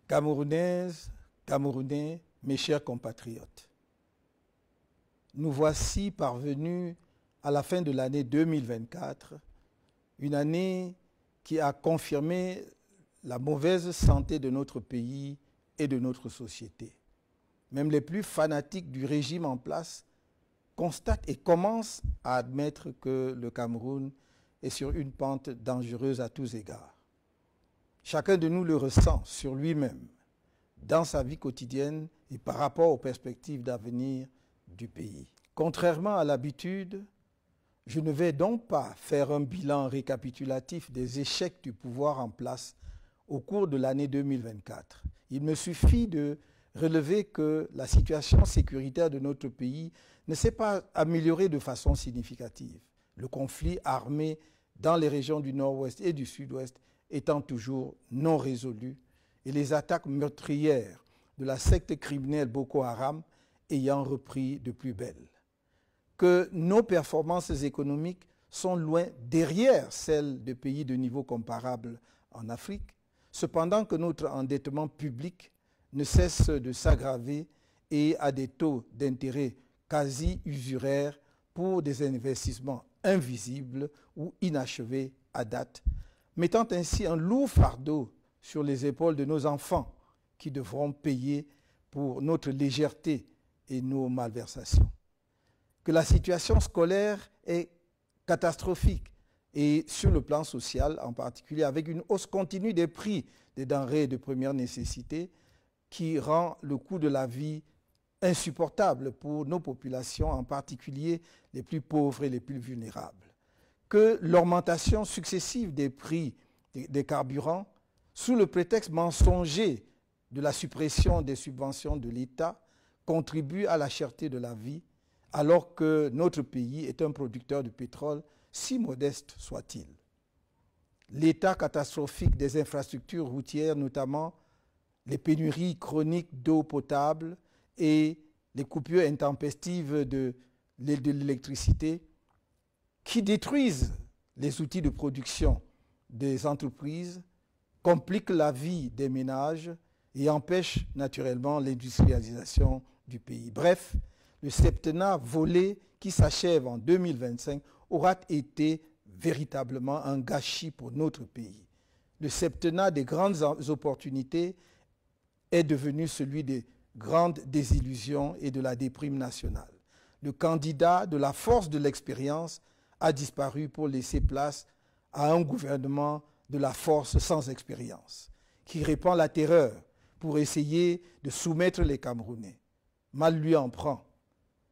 Camerounaises, Camerounais, mes chers compatriotes, nous voici parvenus à la fin de l'année 2024, une année qui a confirmé la mauvaise santé de notre pays et de notre société. Même les plus fanatiques du régime en place constatent et commencent à admettre que le Cameroun est sur une pente dangereuse à tous égards. Chacun de nous le ressent sur lui-même, dans sa vie quotidienne et par rapport aux perspectives d'avenir du pays. Contrairement à l'habitude, je ne vais donc pas faire un bilan récapitulatif des échecs du pouvoir en place au cours de l'année 2024. Il me suffit de relever que la situation sécuritaire de notre pays ne s'est pas améliorée de façon significative. Le conflit armé dans les régions du nord-ouest et du sud-ouest étant toujours non résolu et les attaques meurtrières de la secte criminelle Boko Haram ayant repris de plus belle. Que nos performances économiques sont loin derrière celles de pays de niveau comparable en Afrique, cependant que notre endettement public ne cesse de s'aggraver et à des taux d'intérêt quasi usuraires pour des investissements invisibles ou inachevés à date, mettant ainsi un lourd fardeau sur les épaules de nos enfants qui devront payer pour notre légèreté et nos malversations. Que la situation scolaire est catastrophique et sur le plan social en particulier, avec une hausse continue des prix des denrées de première nécessité qui rend le coût de la vie insupportable pour nos populations, en particulier les plus pauvres et les plus vulnérables. Que l'augmentation successive des prix des carburants, sous le prétexte mensonger de la suppression des subventions de l'État, contribue à la cherté de la vie, alors que notre pays est un producteur de pétrole, si modeste soit-il. L'état catastrophique des infrastructures routières, notamment les pénuries chroniques d'eau potable et les coupures intempestives de l'électricité, qui détruisent les outils de production des entreprises, compliquent la vie des ménages et empêchent naturellement l'industrialisation du pays. Bref, le septennat volé qui s'achève en 2025 aura été véritablement un gâchis pour notre pays. Le septennat des grandes opportunités est devenu celui des grandes désillusions et de la déprime nationale. Le candidat de la force de l'expérience a disparu pour laisser place à un gouvernement de la force sans expérience, qui répand la terreur pour essayer de soumettre les Camerounais. Mal lui en prend.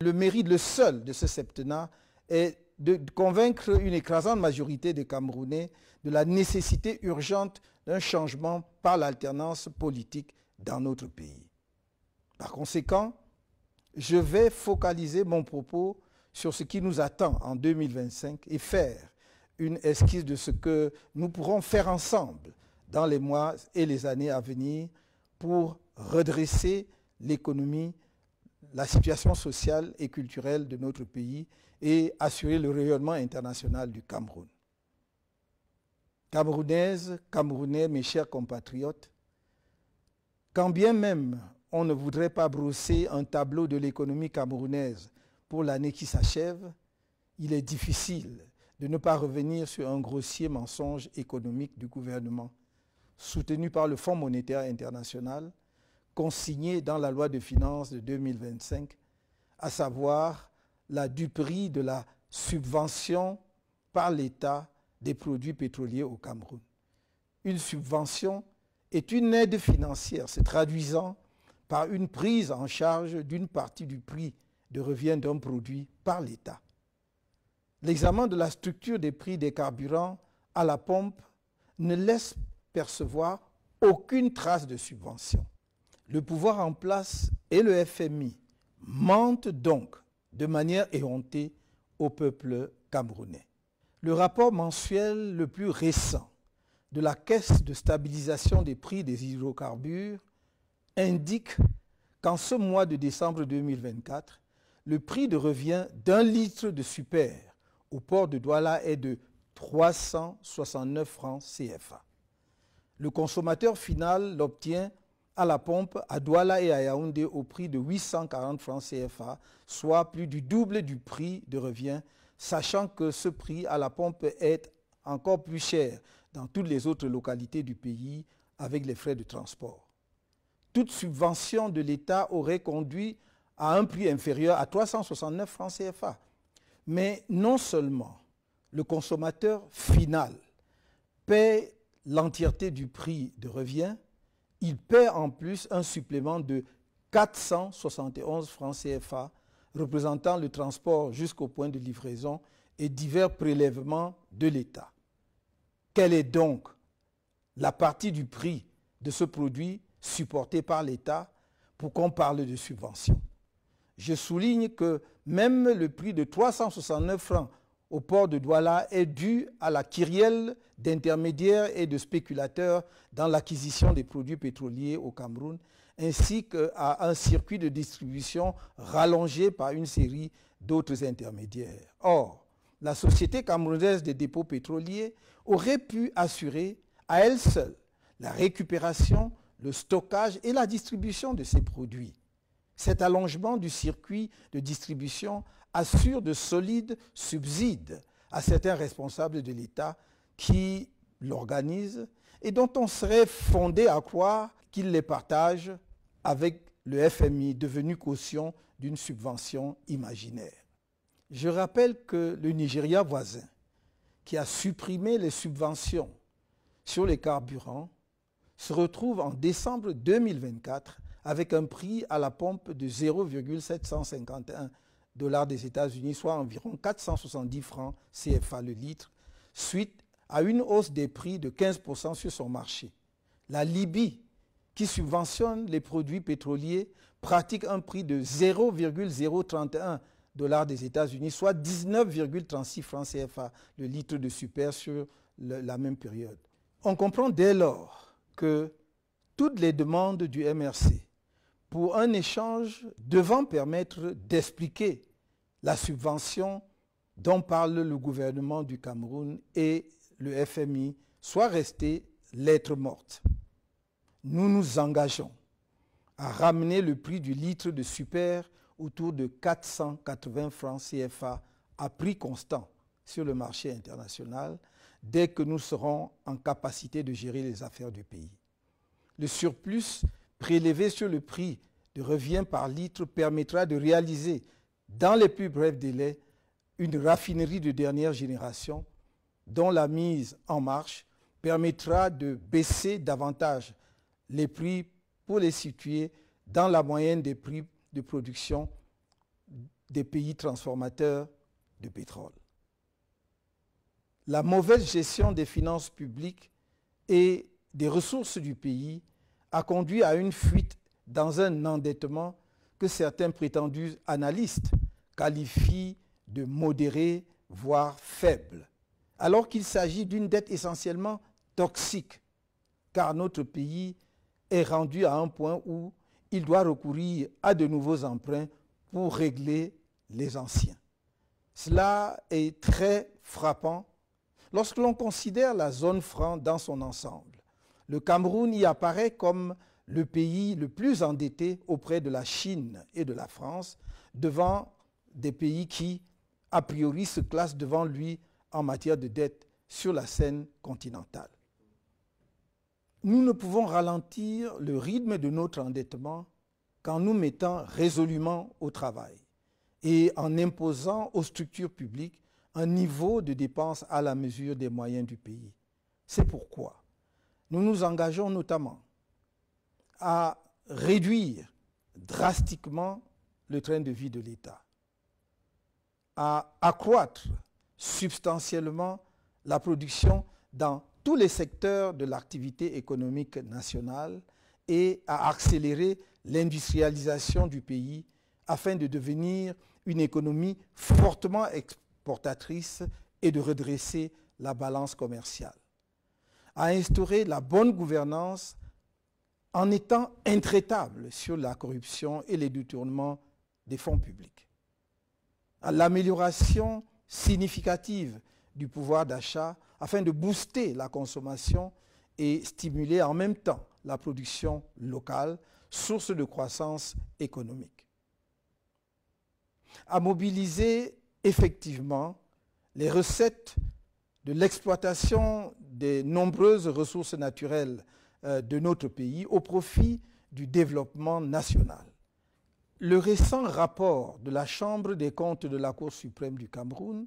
Le mérite, le seul de ce septennat, est de convaincre une écrasante majorité des Camerounais de la nécessité urgente d'un changement par l'alternance politique dans notre pays. Par conséquent, je vais focaliser mon propos sur ce qui nous attend en 2025 et faire une esquisse de ce que nous pourrons faire ensemble dans les mois et les années à venir pour redresser l'économie, la situation sociale et culturelle de notre pays et assurer le rayonnement international du Cameroun. Camerounaises, Camerounais, mes chers compatriotes, quand bien même on ne voudrait pas brosser un tableau de l'économie camerounaise pour l'année qui s'achève, il est difficile de ne pas revenir sur un grossier mensonge économique du gouvernement, soutenu par le Fonds monétaire international, consigné dans la loi de finances de 2025, à savoir la duperie de la subvention par l'État des produits pétroliers au Cameroun. Une subvention est une aide financière se traduisant par une prise en charge d'une partie du prix de revient d'un produit par l'État. L'examen de la structure des prix des carburants à la pompe ne laisse percevoir aucune trace de subvention. Le pouvoir en place et le FMI mentent donc de manière éhontée au peuple camerounais. Le rapport mensuel le plus récent de la Caisse de stabilisation des prix des hydrocarbures indique qu'en ce mois de décembre 2024, le prix de revient d'un litre de super au port de Douala est de 369 francs CFA. Le consommateur final l'obtient à la pompe à Douala et à Yaoundé au prix de 840 francs CFA, soit plus du double du prix de revient, sachant que ce prix à la pompe est encore plus cher dans toutes les autres localités du pays avec les frais de transport. Toute subvention de l'État aurait conduit à un prix inférieur à 369 francs CFA. Mais non seulement le consommateur final paie l'entièreté du prix de revient, il paie en plus un supplément de 471 francs CFA, représentant le transport jusqu'au point de livraison et divers prélèvements de l'État. Quelle est donc la partie du prix de ce produit supporté par l'État pour qu'on parle de subvention? Je souligne que même le prix de 369 francs au port de Douala est dû à la kyrielle d'intermédiaires et de spéculateurs dans l'acquisition des produits pétroliers au Cameroun, ainsi qu'à un circuit de distribution rallongé par une série d'autres intermédiaires. Or, la Société camerounaise des dépôts pétroliers aurait pu assurer à elle seule la récupération, le stockage et la distribution de ces produits. Cet allongement du circuit de distribution assure de solides subsides à certains responsables de l'État qui l'organisent et dont on serait fondé à croire qu'ils les partagent avec le FMI, devenu caution d'une subvention imaginaire. Je rappelle que le Nigeria voisin, qui a supprimé les subventions sur les carburants, se retrouve en décembre 2024 avec un prix à la pompe de 0,751 $ des États-Unis, soit environ 470 francs CFA le litre, suite à une hausse des prix de 15% sur son marché. La Libye, qui subventionne les produits pétroliers, pratique un prix de 0,031 $ des États-Unis, soit 19,36 francs CFA le litre de super sur la même période. On comprend dès lors que toutes les demandes du MRC pour un échange devant permettre d'expliquer la subvention dont parle le gouvernement du Cameroun et le FMI soient restées lettres mortes. Nous nous engageons à ramener le prix du litre de super autour de 480 francs CFA à prix constant sur le marché international dès que nous serons en capacité de gérer les affaires du pays. Le surplus prélevé sur le prix de revient par litre permettra de réaliser dans les plus brefs délais une raffinerie de dernière génération dont la mise en marche permettra de baisser davantage les prix pour les situer dans la moyenne des prix de production des pays transformateurs de pétrole. La mauvaise gestion des finances publiques et des ressources du pays a conduit à une fuite dans un endettement que certains prétendus analystes qualifient de modéré, voire faible, alors qu'il s'agit d'une dette essentiellement toxique, car notre pays est rendu à un point où il doit recourir à de nouveaux emprunts pour régler les anciens. Cela est très frappant lorsque l'on considère la zone franc dans son ensemble. Le Cameroun y apparaît comme le pays le plus endetté auprès de la Chine et de la France, devant des pays qui, a priori, se classent devant lui en matière de dette sur la scène continentale. Nous ne pouvons ralentir le rythme de notre endettement qu'en nous mettant résolument au travail et en imposant aux structures publiques un niveau de dépenses à la mesure des moyens du pays. C'est pourquoi nous nous engageons notamment à réduire drastiquement le train de vie de l'État, à accroître substantiellement la production dans tous les secteurs de l'activité économique nationale et à accélérer l'industrialisation du pays afin de devenir une économie fortement exportatrice et de redresser la balance commerciale, à instaurer la bonne gouvernance en étant intraitable sur la corruption et les détournements des fonds publics, à l'amélioration significative du pouvoir d'achat afin de booster la consommation et stimuler en même temps la production locale, source de croissance économique. À mobiliser effectivement les recettes de l'exploitation des nombreuses ressources naturelles de notre pays au profit du développement national. Le récent rapport de la Chambre des comptes de la Cour suprême du Cameroun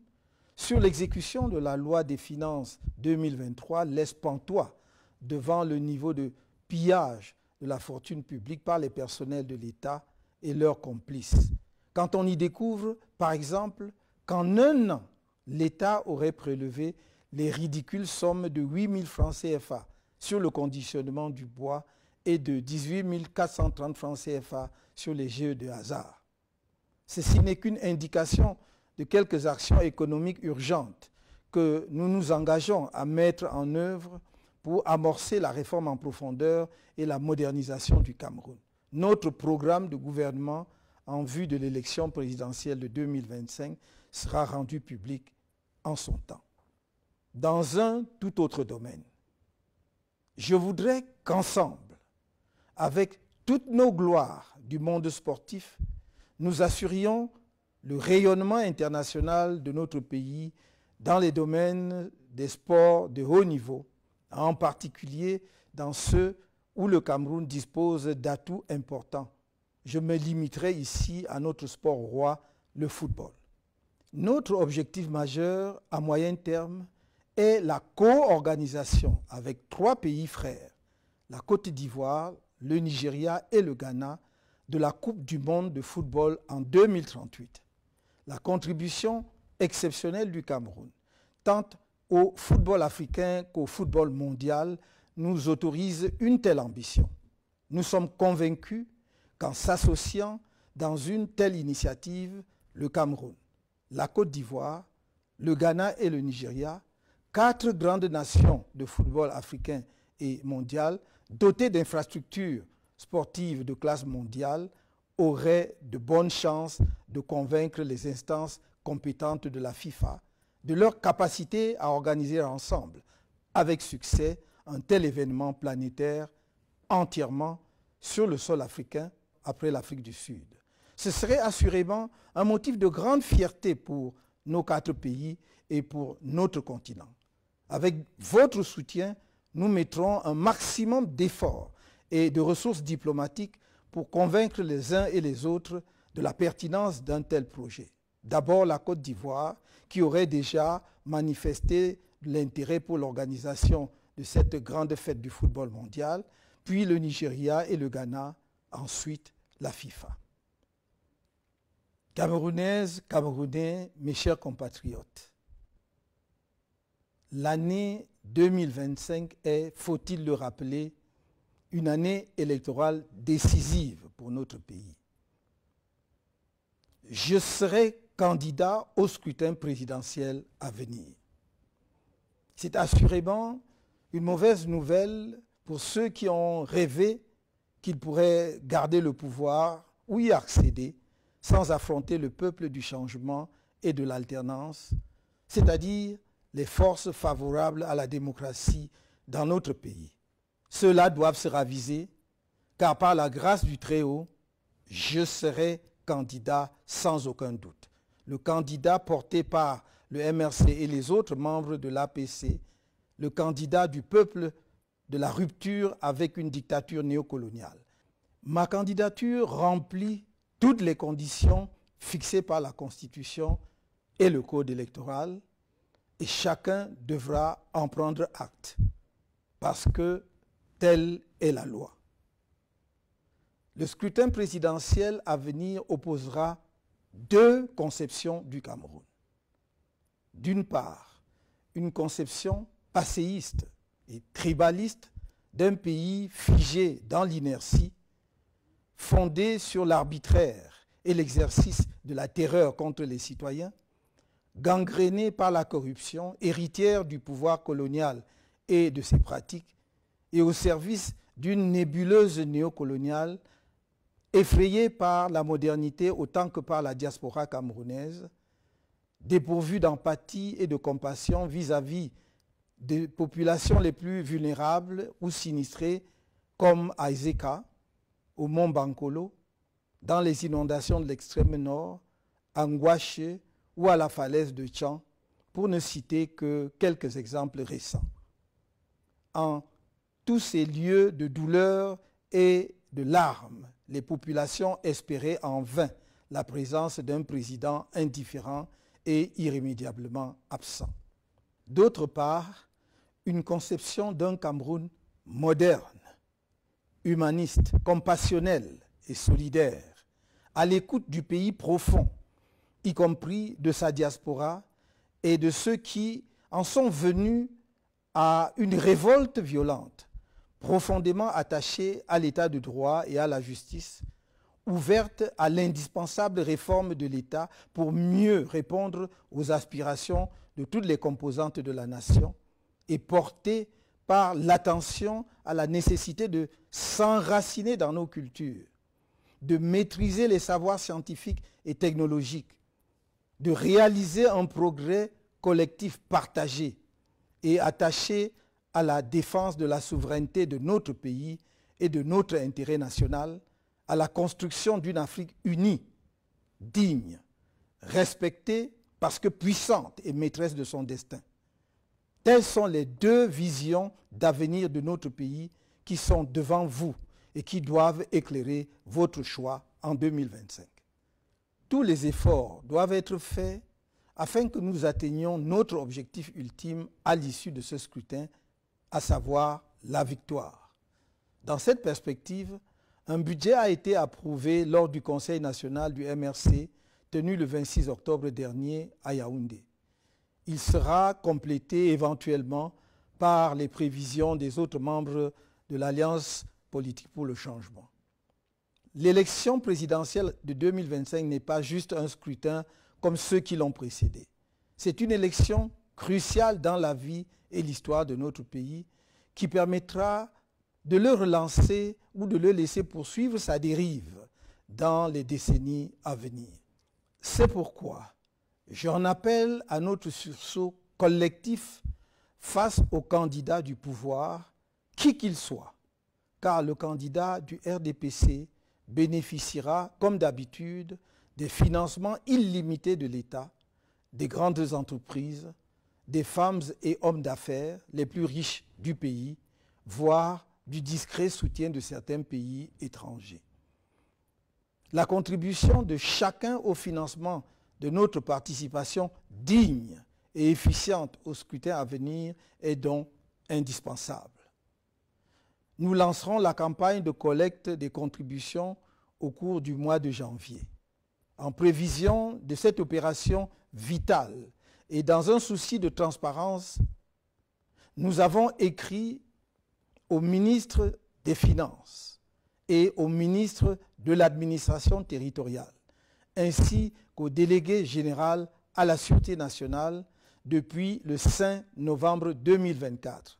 sur l'exécution de la loi des finances 2023 laisse pantois devant le niveau de pillage de la fortune publique par les personnels de l'État et leurs complices. Quand on y découvre, par exemple, qu'en un an, l'État aurait prélevé les ridicules sommes de 8 000 francs CFA sur le conditionnement du bois et de 18 430 francs CFA sur les jeux de hasard. Ceci n'est qu'une indication de quelques actions économiques urgentes que nous nous engageons à mettre en œuvre pour amorcer la réforme en profondeur et la modernisation du Cameroun. Notre programme de gouvernement en vue de l'élection présidentielle de 2025 sera rendu public en son temps. Dans un tout autre domaine, je voudrais qu'ensemble, avec toutes nos gloires du monde sportif, nous assurions le rayonnement international de notre pays dans les domaines des sports de haut niveau, en particulier dans ceux où le Cameroun dispose d'atouts importants. Je me limiterai ici à notre sport roi, le football. Notre objectif majeur à moyen terme est la co-organisation avec 3 pays frères, la Côte d'Ivoire, le Nigeria et le Ghana, de la Coupe du monde de football en 2038. La contribution exceptionnelle du Cameroun, tant au football africain qu'au football mondial, nous autorise une telle ambition. Nous sommes convaincus qu'en s'associant dans une telle initiative, le Cameroun, la Côte d'Ivoire, le Ghana et le Nigeria, 4 grandes nations de football africain et mondial, dotées d'infrastructures sportives de classe mondiale, auraient de bonnes chances de convaincre les instances compétentes de la FIFA de leur capacité à organiser ensemble, avec succès, un tel événement planétaire entièrement sur le sol africain après l'Afrique du Sud. Ce serait assurément un motif de grande fierté pour nos 4 pays et pour notre continent. Avec votre soutien, nous mettrons un maximum d'efforts et de ressources diplomatiques pour convaincre les uns et les autres de la pertinence d'un tel projet. D'abord la Côte d'Ivoire, qui aurait déjà manifesté l'intérêt pour l'organisation de cette grande fête du football mondial, puis le Nigeria et le Ghana, ensuite la FIFA. Camerounaises, Camerounais, mes chers compatriotes, l'année 2025 est, faut-il le rappeler, une année électorale décisive pour notre pays. Je serai candidat au scrutin présidentiel à venir. C'est assurément une mauvaise nouvelle pour ceux qui ont rêvé qu'ils pourraient garder le pouvoir ou y accéder sans affronter le peuple du changement et de l'alternance, c'est-à-dire les forces favorables à la démocratie dans notre pays. Ceux-là doivent se raviser, car par la grâce du Très-Haut, je serai candidat sans aucun doute. Le candidat porté par le MRC et les autres membres de l'APC, le candidat du peuple de la rupture avec une dictature néocoloniale. Ma candidature remplit toutes les conditions fixées par la Constitution et le Code électoral, et chacun devra en prendre acte, parce que telle est la loi. Le scrutin présidentiel à venir opposera 2 conceptions du Cameroun. D'une part, une conception passéiste et tribaliste d'un pays figé dans l'inertie, fondé sur l'arbitraire et l'exercice de la terreur contre les citoyens, gangréné par la corruption, héritière du pouvoir colonial et de ses pratiques, et au service d'une nébuleuse néocoloniale effrayée par la modernité autant que par la diaspora camerounaise, dépourvue d'empathie et de compassion vis-à-vis des populations les plus vulnérables ou sinistrées comme à Izeka, au mont Bankolo, dans les inondations de l'extrême nord, à Ngouaché ou à la falaise de Tchan, pour ne citer que quelques exemples récents. En tous ces lieux de douleur et de larmes, les populations espéraient en vain la présence d'un président indifférent et irrémédiablement absent. D'autre part, une conception d'un Cameroun moderne, humaniste, compassionnel et solidaire, à l'écoute du pays profond, y compris de sa diaspora et de ceux qui en sont venus à une révolte violente, profondément attachée à l'état de droit et à la justice, ouverte à l'indispensable réforme de l'État pour mieux répondre aux aspirations de toutes les composantes de la nation et portée par l'attention à la nécessité de s'enraciner dans nos cultures, de maîtriser les savoirs scientifiques et technologiques, de réaliser un progrès collectif partagé et attaché à la défense de la souveraineté de notre pays et de notre intérêt national, à la construction d'une Afrique unie, digne, respectée parce que puissante et maîtresse de son destin. Telles sont les deux visions d'avenir de notre pays qui sont devant vous et qui doivent éclairer votre choix en 2025. Tous les efforts doivent être faits afin que nous atteignions notre objectif ultime à l'issue de ce scrutin, à savoir la victoire. Dans cette perspective, un budget a été approuvé lors du Conseil national du MRC tenu le 26 octobre dernier à Yaoundé. Il sera complété éventuellement par les prévisions des autres membres de l'Alliance politique pour le changement. L'élection présidentielle de 2025 n'est pas juste un scrutin comme ceux qui l'ont précédé. C'est une élection cruciale dans la vie et l'histoire de notre pays qui permettra de le relancer ou de le laisser poursuivre sa dérive dans les décennies à venir. C'est pourquoi j'en appelle à notre sursaut collectif face au candidat du pouvoir, qui qu'il soit, car le candidat du RDPC bénéficiera, comme d'habitude, des financements illimités de l'État, des grandes entreprises, des femmes et hommes d'affaires les plus riches du pays, voire du discret soutien de certains pays étrangers. La contribution de chacun au financement de notre participation digne et efficiente au scrutin à venir est donc indispensable. Nous lancerons la campagne de collecte des contributions au cours du mois de janvier. En prévision de cette opération vitale et dans un souci de transparence, nous avons écrit au ministre des Finances et au ministre de l'Administration territoriale, ainsi qu'au délégué général à la Sûreté nationale depuis le 5 novembre 2024.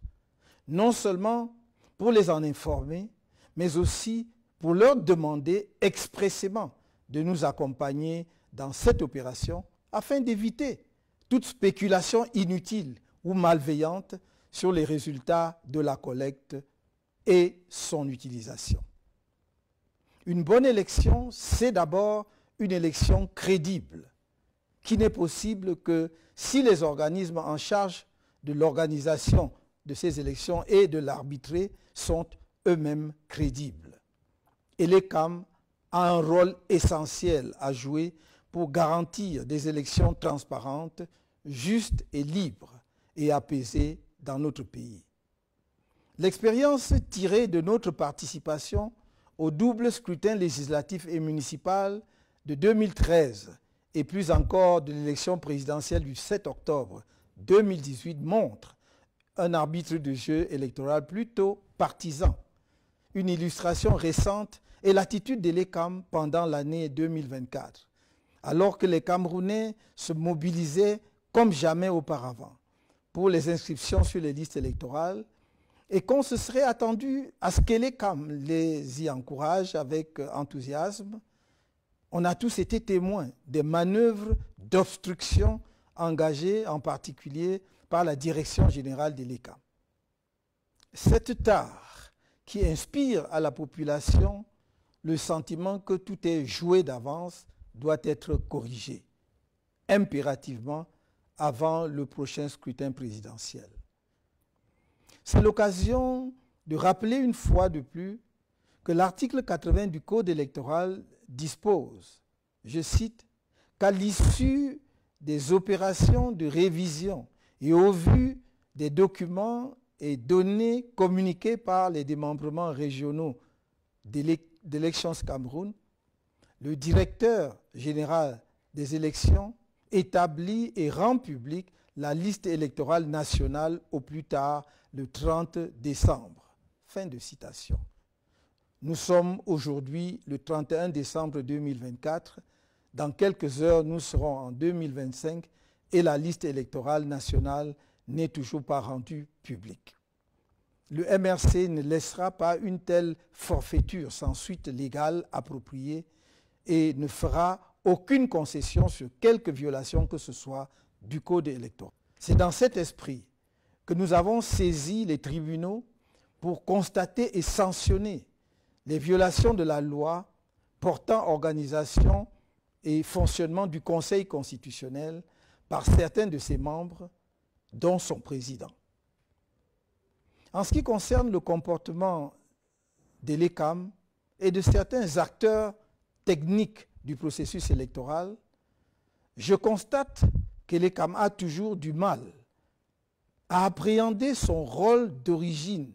Non seulement pour les en informer, mais aussi pour leur demander expressément de nous accompagner dans cette opération afin d'éviter toute spéculation inutile ou malveillante sur les résultats de la collecte et son utilisation. Une bonne élection, c'est d'abord une élection crédible, qui n'est possible que si les organismes en charge de l'organisation de ces élections et de l'arbitrer sont eux-mêmes crédibles. Et l'ECAM a un rôle essentiel à jouer pour garantir des élections transparentes, justes et libres et apaisées dans notre pays. L'expérience tirée de notre participation au double scrutin législatif et municipal de 2013 et plus encore de l'élection présidentielle du 7 octobre 2018 montre un arbitre de jeu électoral plutôt partisan. Une illustration récente est l'attitude de l'ECAM pendant l'année 2024, alors que les Camerounais se mobilisaient comme jamais auparavant pour les inscriptions sur les listes électorales et qu'on se serait attendu à ce que l'ECAM les y encourage avec enthousiasme. On a tous été témoins des manœuvres d'obstruction engagées en particulier par la Direction générale de l'ECAM. Cette tare qui inspire à la population le sentiment que tout est joué d'avance doit être corrigée impérativement avant le prochain scrutin présidentiel. C'est l'occasion de rappeler une fois de plus que l'article 80 du Code électoral dispose, je cite, qu'à l'issue des opérations de révision et au vu des documents et données communiquées par les démembrements régionaux d'Elections Cameroun, le directeur général des élections établit et rend publique la liste électorale nationale au plus tard le 30 décembre. Fin de citation. Nous sommes aujourd'hui le 31 décembre 2024. Dans quelques heures, nous serons en 2025 et la liste électorale nationale n'est toujours pas rendue publique. Le MRC ne laissera pas une telle forfaiture sans suite légale appropriée et ne fera aucune concession sur quelque violation que ce soit du Code électoral. C'est dans cet esprit que nous avons saisi les tribunaux pour constater et sanctionner les violations de la loi portant organisation et fonctionnement du Conseil constitutionnel par certains de ses membres, dont son président. En ce qui concerne le comportement de l'ECAM et de certains acteurs techniques du processus électoral, je constate que l'ECAM a toujours du mal à appréhender son rôle d'origine,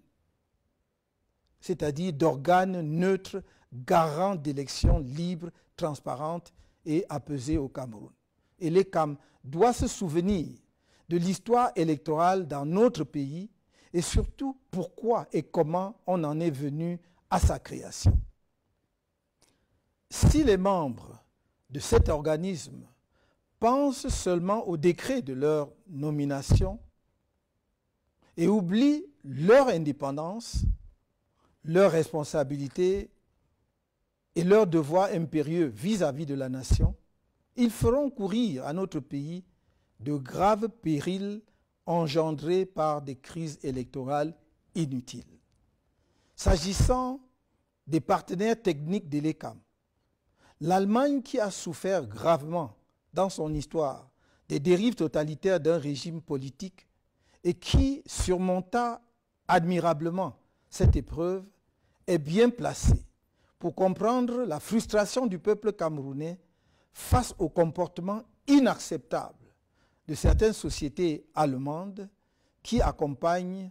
c'est-à-dire d'organe neutre, garant d'élections libres, transparentes et apaisées au Cameroun. Et l'ECAM doit se souvenir de l'histoire électorale dans notre pays et surtout pourquoi et comment on en est venu à sa création. Si les membres de cet organisme pensent seulement au décret de leur nomination et oublient leur indépendance, leur responsabilité et leur devoir impérieux vis-à-vis de la nation, ils feront courir à notre pays de graves périls engendrés par des crises électorales inutiles. S'agissant des partenaires techniques de l'ECAM, l'Allemagne, qui a souffert gravement dans son histoire des dérives totalitaires d'un régime politique et qui surmonta admirablement cette épreuve, est bien placée pour comprendre la frustration du peuple camerounais face au comportement inacceptable de certaines sociétés allemandes qui accompagnent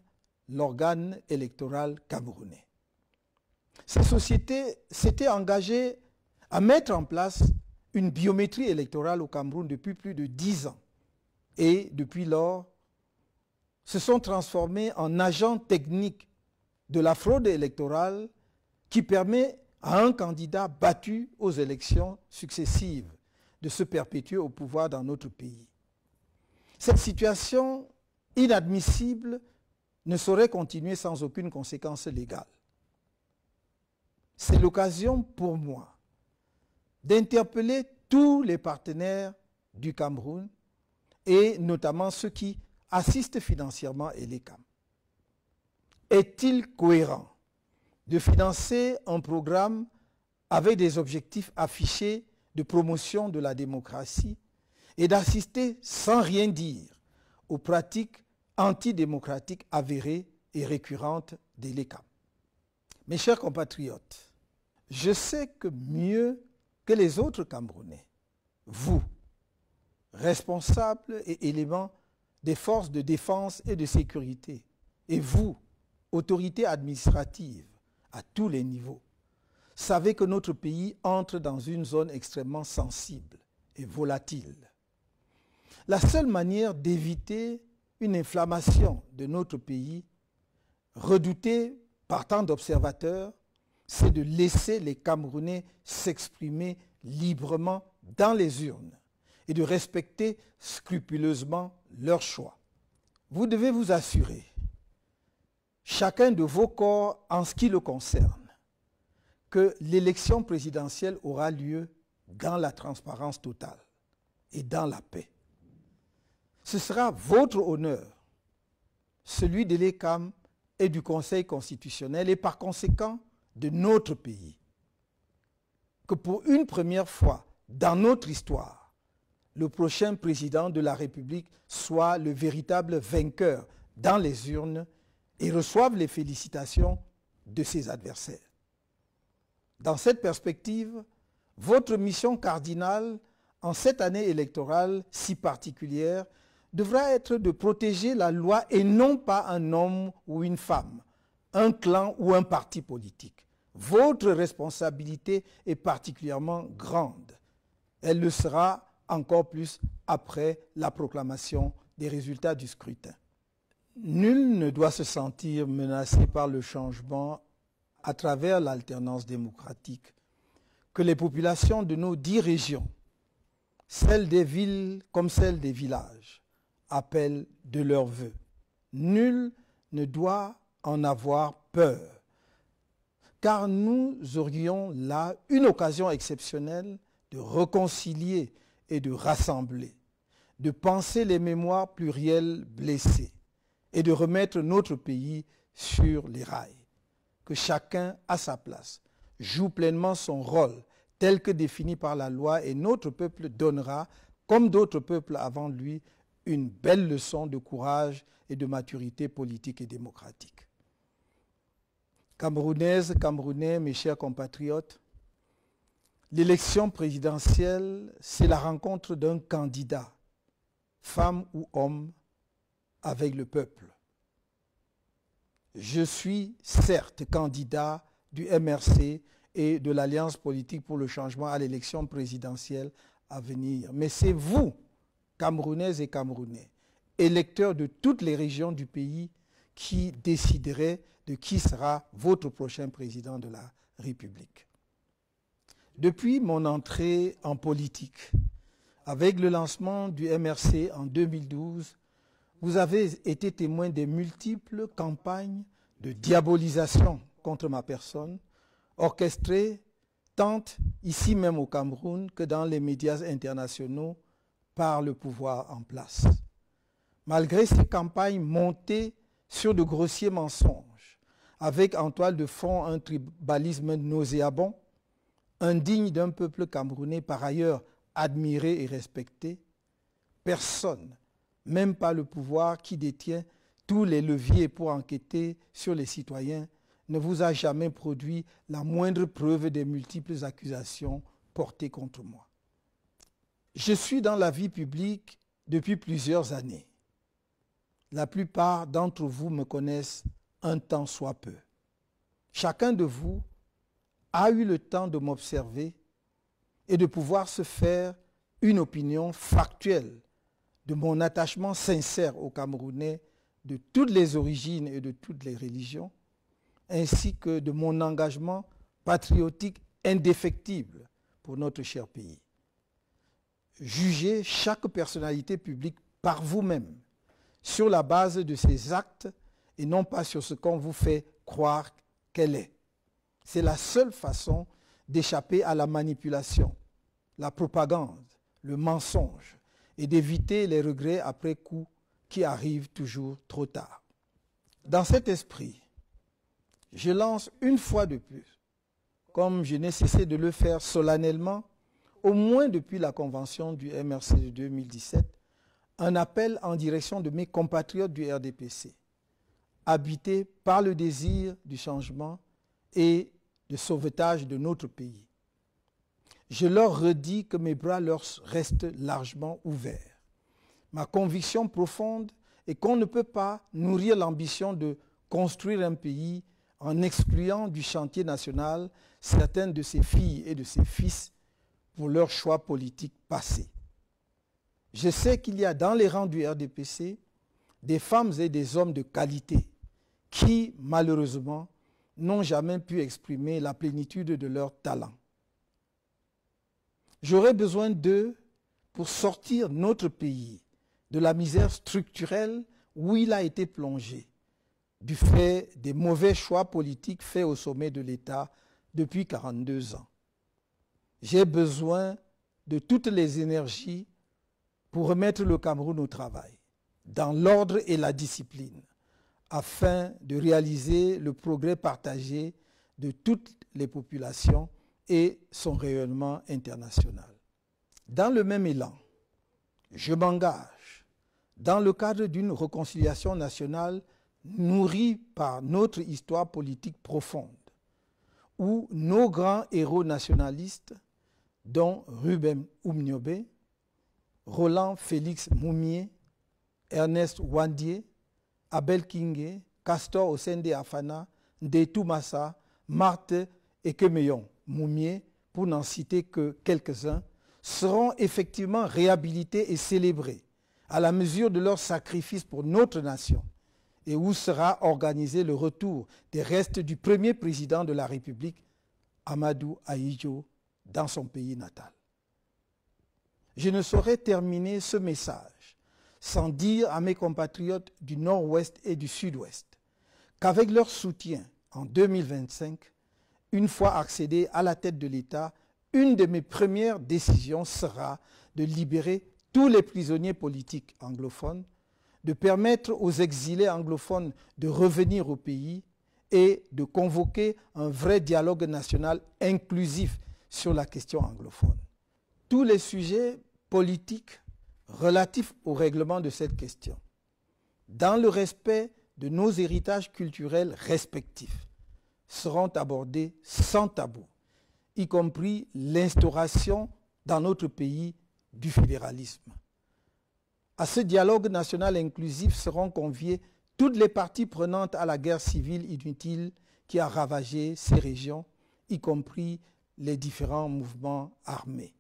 l'organe électoral camerounais. Ces sociétés s'étaient engagées à mettre en place une biométrie électorale au Cameroun depuis plus de 10 ans et depuis lors se sont transformées en agents techniques de la fraude électorale qui permet à un candidat battu aux élections successives de se perpétuer au pouvoir dans notre pays. Cette situation inadmissible ne saurait continuer sans aucune conséquence légale. C'est l'occasion pour moi d'interpeller tous les partenaires du Cameroun et notamment ceux qui assistent financièrement à l'ECAM. Est-il cohérent de financer un programme avec des objectifs affichés de promotion de la démocratie et d'assister sans rien dire aux pratiques antidémocratiques avérées et récurrentes de l'ECAM? Mes chers compatriotes, je sais que mieux que les autres Camerounais, vous, responsables et éléments des forces de défense et de sécurité, et vous, autorités administratives à tous les niveaux, savez que notre pays entre dans une zone extrêmement sensible et volatile. La seule manière d'éviter une inflammation de notre pays, redoutée par tant d'observateurs, c'est de laisser les Camerounais s'exprimer librement dans les urnes et de respecter scrupuleusement leur choix. Vous devez vous assurer, chacun de vos corps en ce qui le concerne, que l'élection présidentielle aura lieu dans la transparence totale et dans la paix. Ce sera votre honneur, celui de l'ECAM et du Conseil constitutionnel et par conséquent de notre pays, que pour une première fois dans notre histoire, le prochain président de la République soit le véritable vainqueur dans les urnes et reçoive les félicitations de ses adversaires. Dans cette perspective, votre mission cardinale en cette année électorale si particulière devra être de protéger la loi et non pas un homme ou une femme, un clan ou un parti politique. Votre responsabilité est particulièrement grande. Elle le sera encore plus après la proclamation des résultats du scrutin. Nul ne doit se sentir menacé par le changement à travers l'alternance démocratique que les populations de nos 10 régions, celles des villes comme celles des villages, appellent de leurs vœux. Nul ne doit en avoir peur, car nous aurions là une occasion exceptionnelle de réconcilier et de rassembler, de penser les mémoires plurielles blessées et de remettre notre pays sur les rails. Que chacun, à sa place, joue pleinement son rôle tel que défini par la loi et notre peuple donnera, comme d'autres peuples avant lui, une belle leçon de courage et de maturité politique et démocratique. Camerounaises, Camerounais, mes chers compatriotes, l'élection présidentielle, c'est la rencontre d'un candidat, femme ou homme, avec le peuple. Je suis certes candidat du MRC et de l'Alliance politique pour le changement à l'élection présidentielle à venir. Mais c'est vous, Camerounaises et Camerounais, électeurs de toutes les régions du pays, qui déciderez de qui sera votre prochain président de la République. Depuis mon entrée en politique, avec le lancement du MRC en 2012, vous avez été témoin des multiples campagnes de diabolisation contre ma personne, orchestrées tant ici même au Cameroun que dans les médias internationaux par le pouvoir en place. Malgré ces campagnes montées sur de grossiers mensonges, avec en toile de fond un tribalisme nauséabond, indigne d'un peuple camerounais par ailleurs admiré et respecté, personne, même pas le pouvoir qui détient tous les leviers pour enquêter sur les citoyens, ne vous a jamais produit la moindre preuve des multiples accusations portées contre moi. Je suis dans la vie publique depuis plusieurs années. La plupart d'entre vous me connaissent un temps soit peu. Chacun de vous a eu le temps de m'observer et de pouvoir se faire une opinion factuelle de mon attachement sincère aux Camerounais de toutes les origines et de toutes les religions, ainsi que de mon engagement patriotique indéfectible pour notre cher pays. Jugez chaque personnalité publique par vous-même sur la base de ses actes et non pas sur ce qu'on vous fait croire qu'elle est. C'est la seule façon d'échapper à la manipulation, la propagande, le mensonge et d'éviter les regrets après coup qui arrivent toujours trop tard. Dans cet esprit, je lance une fois de plus, comme je n'ai cessé de le faire solennellement, au moins depuis la convention du MRC de 2017, un appel en direction de mes compatriotes du RDPC, habités par le désir du changement et de sauvetage de notre pays. Je leur redis que mes bras leur restent largement ouverts. Ma conviction profonde est qu'on ne peut pas nourrir l'ambition de construire un pays en excluant du chantier national certaines de ses filles et de ses fils pour leurs choix politiques passés. Je sais qu'il y a dans les rangs du RDPC des femmes et des hommes de qualité qui, malheureusement, n'ont jamais pu exprimer la plénitude de leur talent. J'aurais besoin d'eux pour sortir notre pays de la misère structurelle où il a été plongé, du fait des mauvais choix politiques faits au sommet de l'État depuis 42 ans. J'ai besoin de toutes les énergies pour remettre le Cameroun au travail, dans l'ordre et la discipline, afin de réaliser le progrès partagé de toutes les populations et son rayonnement international. Dans le même élan, je m'engage dans le cadre d'une réconciliation nationale nourrie par notre histoire politique profonde, où nos grands héros nationalistes, dont Ruben Oumniobé, Roland Félix Moumié, Ernest Ouandié, Abel Kingé, Castor Osende Afana, Ndetou Massa, Marthe et Kemeyon Moumié, pour n'en citer que quelques-uns, seront effectivement réhabilités et célébrés à la mesure de leur sacrifice pour notre nation, et où sera organisé le retour des restes du premier président de la République, Amadou Ahidjo, dans son pays natal. Je ne saurais terminer ce message sans dire à mes compatriotes du Nord-Ouest et du Sud-Ouest qu'avec leur soutien en 2025, une fois accédé à la tête de l'État, une de mes premières décisions sera de libérer tous les prisonniers politiques anglophones, de permettre aux exilés anglophones de revenir au pays et de convoquer un vrai dialogue national inclusif sur la question anglophone. Tous les sujets politiques relatifs au règlement de cette question, dans le respect de nos héritages culturels respectifs, seront abordés sans tabou, y compris l'instauration dans notre pays du fédéralisme. À ce dialogue national inclusif seront conviées toutes les parties prenantes à la guerre civile inutile qui a ravagé ces régions, y compris les différents mouvements armés.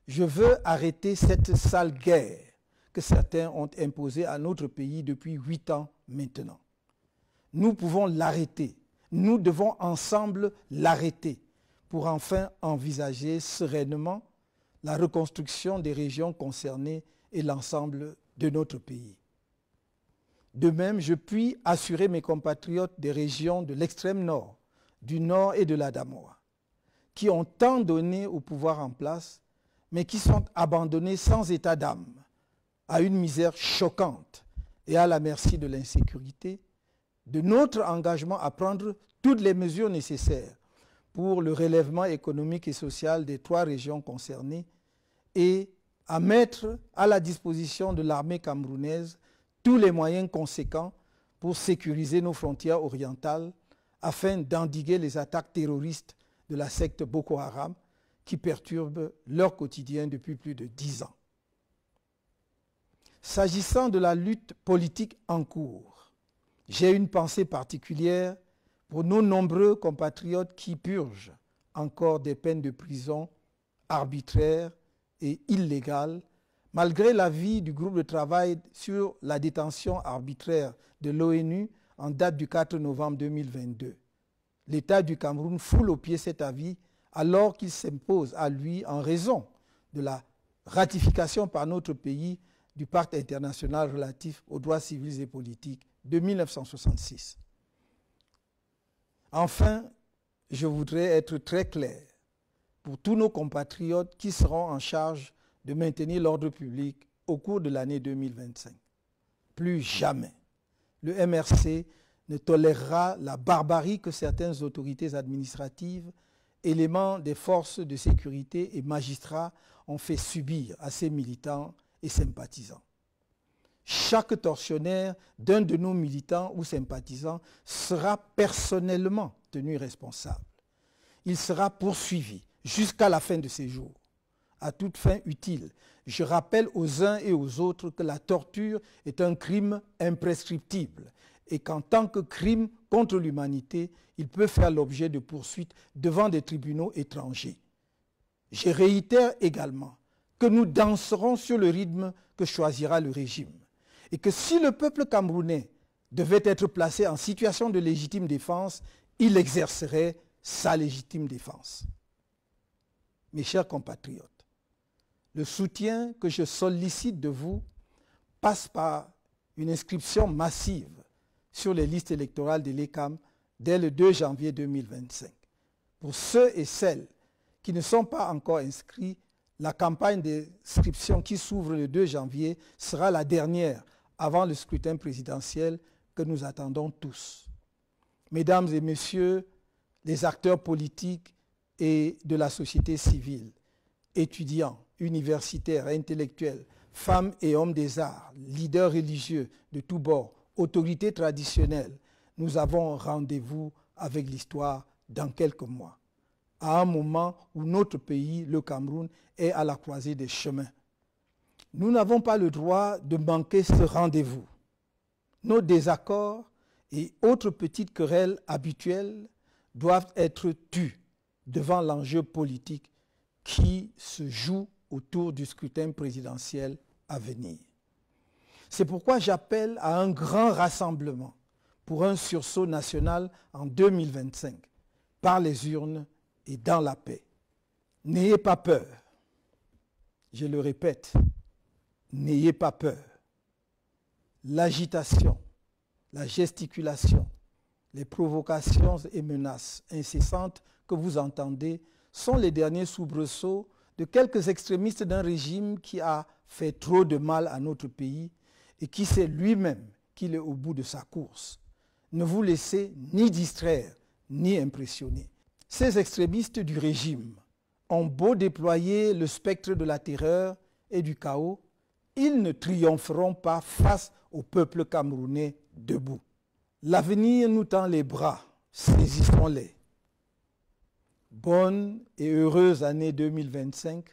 Je veux arrêter cette sale guerre que certains ont imposée à notre pays depuis 8 ans maintenant. Nous pouvons l'arrêter. Nous devons ensemble l'arrêter pour enfin envisager sereinement la reconstruction des régions concernées et l'ensemble de notre pays. De même, je puis assurer mes compatriotes des régions de l'extrême nord, du nord et de l'Adamawa, qui ont tant donné au pouvoir en place, mais qui sont abandonnés sans état d'âme, à une misère choquante et à la merci de l'insécurité, de notre engagement à prendre toutes les mesures nécessaires pour le relèvement économique et social des 3 régions concernées et à mettre à la disposition de l'armée camerounaise tous les moyens conséquents pour sécuriser nos frontières orientales afin d'endiguer les attaques terroristes de la secte Boko Haram qui perturbent leur quotidien depuis plus de 10 ans. S'agissant de la lutte politique en cours, j'ai une pensée particulière pour nos nombreux compatriotes qui purgent encore des peines de prison arbitraires et illégales, malgré l'avis du groupe de travail sur la détention arbitraire de l'ONU en date du 4 novembre 2022. L'État du Cameroun foule au pied cet avis alors qu'il s'impose à lui en raison de la ratification par notre pays du Pacte international relatif aux droits civils et politiques de 1966. Enfin, je voudrais être très clair pour tous nos compatriotes qui seront en charge de maintenir l'ordre public au cours de l'année 2025. Plus jamais, le MRC ne tolérera la barbarie que certaines autorités administratives, éléments des forces de sécurité et magistrats ont fait subir à ses militants et sympathisants. Chaque tortionnaire d'un de nos militants ou sympathisants sera personnellement tenu responsable. Il sera poursuivi jusqu'à la fin de ses jours. À toute fin utile, je rappelle aux uns et aux autres que la torture est un crime imprescriptible et qu'en tant que crime contre l'humanité, il peut faire l'objet de poursuites devant des tribunaux étrangers. Je réitère également que nous danserons sur le rythme que choisira le régime et que si le peuple camerounais devait être placé en situation de légitime défense, il exercerait sa légitime défense. Mes chers compatriotes, le soutien que je sollicite de vous passe par une inscription massive sur les listes électorales de l'ECAM dès le 2 janvier 2025. Pour ceux et celles qui ne sont pas encore inscrits, La campagne d'inscription qui s'ouvre le 2 janvier sera la dernière avant le scrutin présidentiel que nous attendons tous. Mesdames et messieurs, les acteurs politiques et de la société civile, étudiants, universitaires, intellectuels, femmes et hommes des arts, leaders religieux de tous bords, autorités traditionnelles, nous avons rendez-vous avec l'histoire dans quelques mois, à un moment où notre pays, le Cameroun, est à la croisée des chemins. Nous n'avons pas le droit de manquer ce rendez-vous. Nos désaccords et autres petites querelles habituelles doivent être tus devant l'enjeu politique qui se joue autour du scrutin présidentiel à venir. C'est pourquoi j'appelle à un grand rassemblement pour un sursaut national en 2025, par les urnes et dans la paix. N'ayez pas peur. Je le répète, n'ayez pas peur. L'agitation, la gesticulation, les provocations et menaces incessantes que vous entendez sont les derniers soubresauts de quelques extrémistes d'un régime qui a fait trop de mal à notre pays et qui sait lui-même qu'il est au bout de sa course. Ne vous laissez ni distraire, ni impressionner. Ces extrémistes du régime ont beau déployer le spectre de la terreur et du chaos, ils ne triompheront pas face au peuple camerounais debout. L'avenir nous tend les bras, saisissons-les. Bonne et heureuse année 2025,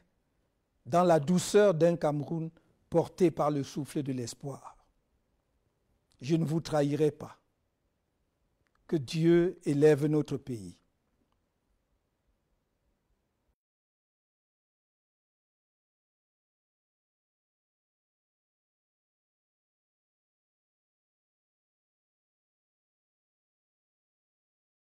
dans la douceur d'un Cameroun porté par le souffle de l'espoir. Je ne vous trahirai pas. Que Dieu élève notre pays.